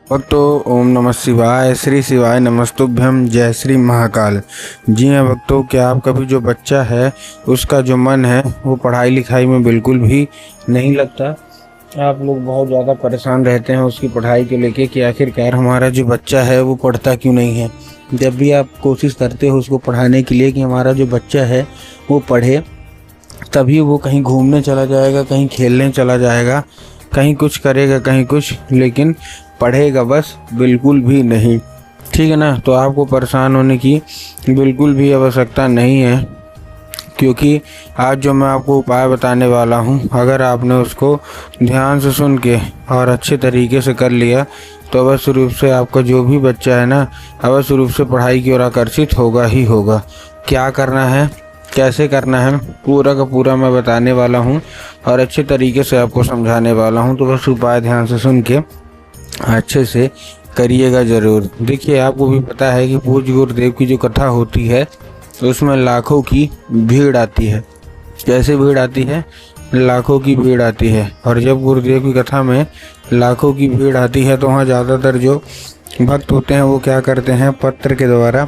भक्तों, ओम नमः शिवाय, श्री शिवाय नमस्तुभ्यम, जय श्री महाकाल। जी हाँ भक्तों, क्या आप कभी जो बच्चा है उसका जो मन है वो पढ़ाई लिखाई में बिल्कुल भी नहीं लगता। आप लोग बहुत ज़्यादा परेशान रहते हैं उसकी पढ़ाई को लेके कि आखिरकार हमारा जो बच्चा है वो पढ़ता क्यों नहीं है। जब भी आप कोशिश करते हो उसको पढ़ाने के लिए कि हमारा जो बच्चा है वो पढ़े, तभी वो कहीं घूमने चला जाएगा, कहीं खेलने चला जाएगा, कहीं कुछ करेगा, कहीं कुछ, लेकिन पढ़ेगा बस बिल्कुल भी नहीं। ठीक है ना। तो आपको परेशान होने की बिल्कुल भी आवश्यकता नहीं है, क्योंकि आज जो मैं आपको उपाय बताने वाला हूँ, अगर आपने उसको ध्यान से सुन के और अच्छे तरीके से कर लिया तो अवश्य रूप से आपका जो भी बच्चा है ना, अवश्य रूप से पढ़ाई की ओर आकर्षित होगा ही होगा। क्या करना है, कैसे करना है, पूरा का पूरा मैं बताने वाला हूँ और अच्छे तरीके से आपको समझाने वाला हूँ। तो बस उपाय ध्यान से सुन के अच्छे से करिएगा ज़रूर। देखिए, आपको भी पता है कि पूज्य गुरुदेव की जो कथा होती है उसमें लाखों की भीड़ आती है। कैसे भीड़ आती है? लाखों की भीड़ आती है। और जब गुरुदेव की कथा में लाखों की भीड़ आती है तो वहाँ ज़्यादातर जो भक्त होते हैं वो क्या करते हैं, पत्र के द्वारा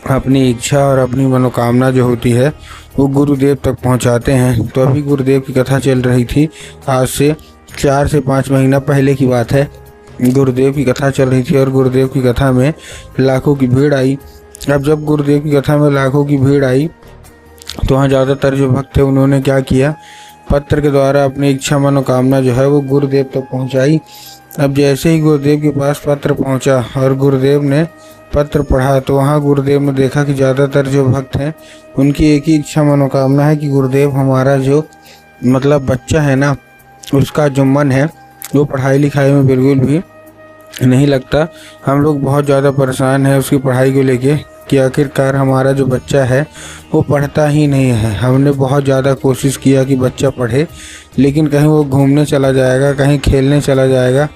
अपनी इच्छा और अपनी मनोकामना जो होती है वो गुरुदेव तक पहुंचाते हैं। तो अभी गुरुदेव की कथा चल रही थी, आज से 4 से 5 महीना पहले की बात है। गुरुदेव की कथा चल रही थी और गुरुदेव की कथा में लाखों की भीड़ आई। अब जब गुरुदेव की कथा में लाखों की भीड़ आई तो वहाँ ज़्यादातर जो भक्त थे उन्होंने क्या किया, पत्र के द्वारा अपनी इच्छा मनोकामना जो है वो गुरुदेव तक पहुँचाई। अब जैसे ही गुरुदेव के पास पत्र पहुँचा और गुरुदेव ने पत्र पढ़ा तो वहाँ गुरुदेव ने देखा कि ज़्यादातर जो भक्त हैं उनकी एक ही इच्छा मनोकामना है कि गुरुदेव, हमारा जो बच्चा है ना, उसका जो मन है वो पढ़ाई लिखाई में बिल्कुल भी नहीं लगता। हम लोग बहुत ज़्यादा परेशान हैं उसकी पढ़ाई को लेके कि आखिरकार हमारा जो बच्चा है वो पढ़ता ही नहीं है। हमने बहुत ज़्यादा कोशिश किया कि बच्चा पढ़े, लेकिन कहीं वो घूमने चला जाएगा, कहीं खेलने चला जाएगा,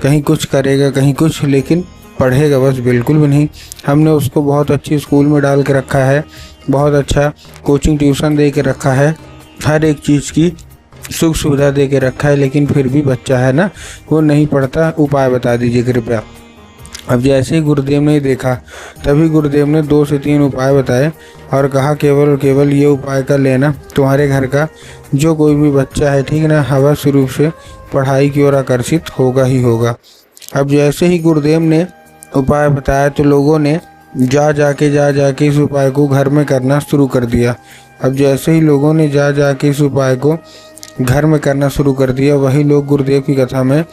कहीं कुछ करेगा, कहीं कुछ, लेकिन पढ़ेगा बस बिल्कुल भी नहीं। हमने उसको बहुत अच्छी स्कूल में डाल के रखा है, बहुत अच्छा कोचिंग ट्यूशन दे के रखा है, हर एक चीज़ की सुख सुविधा दे के रखा है, लेकिन फिर भी बच्चा है ना वो नहीं पढ़ता। उपाय बता दीजिए कृपया। अब जैसे ही गुरुदेव ने देखा तभी गुरुदेव ने 2 से 3 उपाय बताए और कहा केवल और केवल ये उपाय कर लेना, तुम्हारे घर का जो कोई भी बच्चा है, ठीक है ना, अवश्य रूप से पढ़ाई की ओर आकर्षित होगा ही होगा। अब जैसे ही गुरुदेव ने उपाय बताया तो लोगों ने जा जाके इस उपाय को घर में करना शुरू कर दिया। अब जैसे ही लोगों ने जा जाके इस उपाय को घर में करना शुरू कर दिया, वही लोग गुरुदेव की कथा में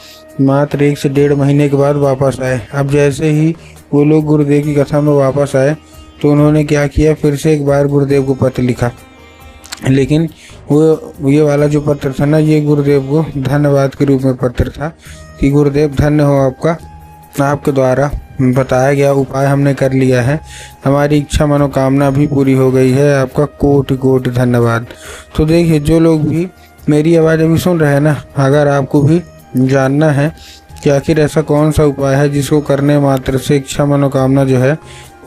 मात्र 1 से 1.5 महीने के बाद वापस आए। अब जैसे ही वो लोग गुरुदेव की कथा में वापस आए तो उन्होंने क्या किया, फिर से एक बार गुरुदेव को पत्र लिखा, लेकिन वो ये वाला जो पत्र था ना, ये गुरुदेव को धन्यवाद के रूप में पत्र था कि गुरुदेव धन्य हो आपका, आपके द्वारा बताया गया उपाय हमने कर लिया है, हमारी इच्छा मनोकामना भी पूरी हो गई है, आपका कोटि कोटि धन्यवाद। तो देखिए, जो लोग भी मेरी आवाज़ अभी सुन रहे हैं ना, अगर आपको भी जानना है कि आखिर ऐसा कौन सा उपाय है जिसको करने मात्र से इच्छा मनोकामना जो है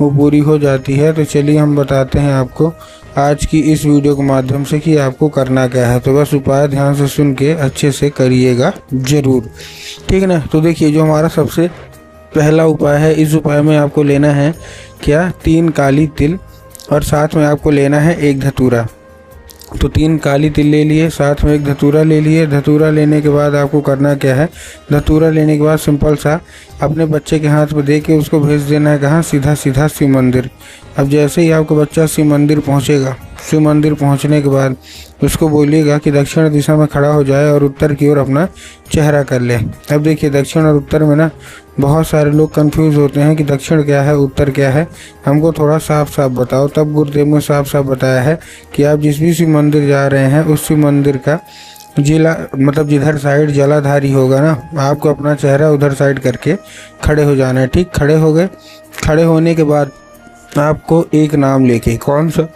वो पूरी हो जाती है, तो चलिए हम बताते हैं आपको आज की इस वीडियो के माध्यम से कि आपको करना क्या है। तो बस उपाय ध्यान से सुन के अच्छे से करिएगा ज़रूर, ठीक है ना। तो देखिए, जो हमारा सबसे पहला उपाय है, इस उपाय में आपको लेना है क्या, 3 काली तिल और साथ में आपको लेना है 1 धतूरा। तो 3 काली तिल ले लिए, साथ में 1 धतूरा ले लिए। धतूरा लेने के बाद आपको करना क्या है, धतूरा लेने के बाद सिंपल सा अपने बच्चे के हाथ में दे के उसको भेज देना है कहाँ, सीधा सीधा शिव मंदिर। अब जैसे ही आपका बच्चा शिव मंदिर पहुँचेगा, शिव मंदिर पहुँचने के बाद उसको बोलिएगा कि दक्षिण दिशा में खड़ा हो जाए और उत्तर की ओर अपना चेहरा कर ले। अब देखिए, दक्षिण और उत्तर में ना बहुत सारे लोग कंफ्यूज होते हैं कि दक्षिण क्या है, उत्तर क्या है, हमको थोड़ा साफ साफ बताओ। तब गुरुदेव ने साफ साफ बताया है कि आप जिस भी शिव मंदिर जा रहे हैं उस शिव मंदिर का जिला जिधर साइड जलाधारी होगा ना, आपको अपना चेहरा उधर साइड करके खड़े हो जाना है। ठीक, खड़े हो गए। खड़े होने के बाद आपको एक नाम लेके, कौन सा,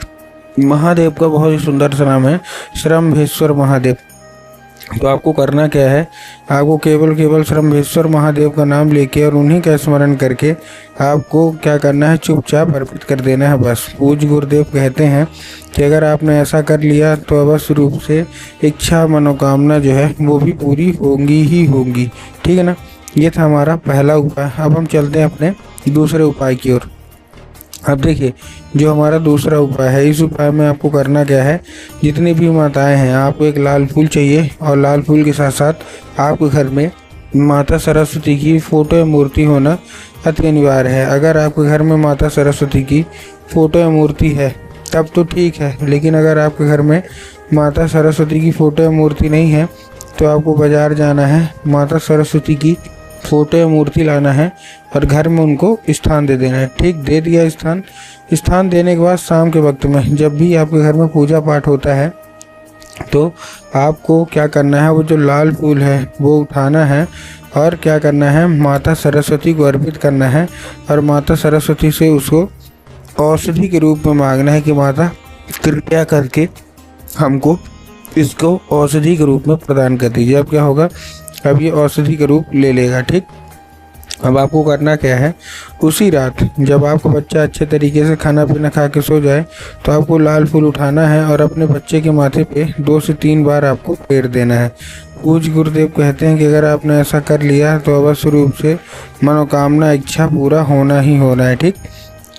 महादेव का बहुत ही सुंदर सा नाम है, श्रम्भेश्वर महादेव। तो आपको करना क्या है, आपको केवल श्रम्भेश्वर महादेव का नाम लेके और उन्हीं का स्मरण करके आपको क्या करना है, चुपचाप अर्पित कर देना है बस। पूज्य गुरुदेव कहते हैं कि अगर आपने ऐसा कर लिया तो अवश्य रूप से इच्छा मनोकामना जो है वो भी पूरी होंगी ही होंगी, ठीक है ना। ये था हमारा पहला उपाय। अब हम चलते हैं अपने दूसरे उपाय की ओर। अब देखिए, जो हमारा दूसरा उपाय है, इस उपाय में आपको करना क्या है, जितनी भी माताएं हैं, आपको एक लाल फूल चाहिए और लाल फूल के साथ साथ आपके घर में माता सरस्वती की फ़ोटो या मूर्ति होना अति अनिवार्य है। अगर आपके घर में माता सरस्वती की फ़ोटो या मूर्ति है तब तो ठीक है, लेकिन अगर आपके घर में माता सरस्वती की फ़ोटो या मूर्ति नहीं है तो आपको बाज़ार जाना है, माता सरस्वती की फ़ोटो या मूर्ति लाना है और घर में उनको स्थान दे देना है। ठीक, दे दिया स्थान देने के बाद शाम के वक्त में जब भी आपके घर में पूजा पाठ होता है तो आपको क्या करना है, वो जो लाल फूल है वो उठाना है और क्या करना है, माता सरस्वती को अर्पित करना है और माता सरस्वती से उसको औषधि के रूप में मांगना है कि माता कृपया करके हमको इसको औषधि के रूप में प्रदान कर दीजिए। अब क्या होगा, अब ये औषधि का रूप ले लेगा। ठीक, अब आपको करना क्या है, उसी रात जब आपका बच्चा अच्छे तरीके से खाना पीना खा के सो जाए तो आपको लाल फूल उठाना है और अपने बच्चे के माथे पे 2 से 3 बार आपको फेर देना है। पूज्य गुरुदेव कहते हैं कि अगर आपने ऐसा कर लिया तो अवश्य रूप से मनोकामना इच्छा पूरा होना ही होना है। ठीक,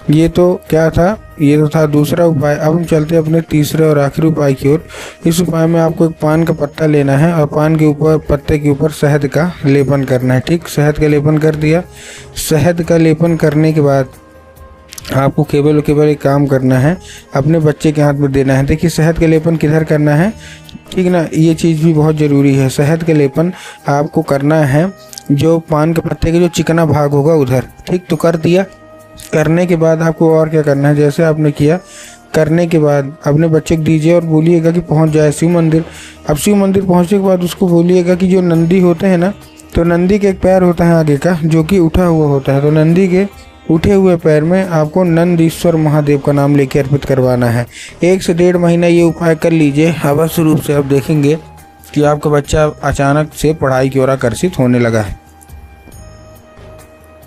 ये तो क्या था, ये तो था दूसरा उपाय। अब हम चलते हैं अपने तीसरे और आखिरी उपाय की ओर। इस उपाय में आपको एक पान का पत्ता लेना है और पान के ऊपर, पत्ते के ऊपर शहद का लेपन करना है। ठीक, शहद का लेपन कर दिया। शहद का लेपन करने के बाद आपको केवल और केवल एक काम करना है, अपने बच्चे के हाथ में देना है। देखिए, शहद का लेपन किधर करना है, ठीक ना, ये चीज़ भी बहुत ज़रूरी है। शहद का लेपन आपको करना है जो पान के पत्ते के जो चिकना भाग होगा उधर। ठीक, तो कर दिया। करने के बाद आपको और क्या करना है, जैसे आपने किया, करने के बाद अपने बच्चे को दीजिए और बोलिएगा कि पहुंच जाए शिव मंदिर। अब शिव मंदिर पहुंचने के बाद उसको बोलिएगा कि जो नंदी होते हैं ना, तो नंदी के एक पैर होता है आगे का जो कि उठा हुआ होता है, तो नंदी के उठे हुए पैर में आपको नंदीश्वर महादेव का नाम लेके अर्पित करवाना है। 1 से 1.5 महीना ये उपाय कर लीजिए, अवश्य रूप से आप देखेंगे कि आपका बच्चा अचानक से पढ़ाई की ओर आकर्षित होने लगा है।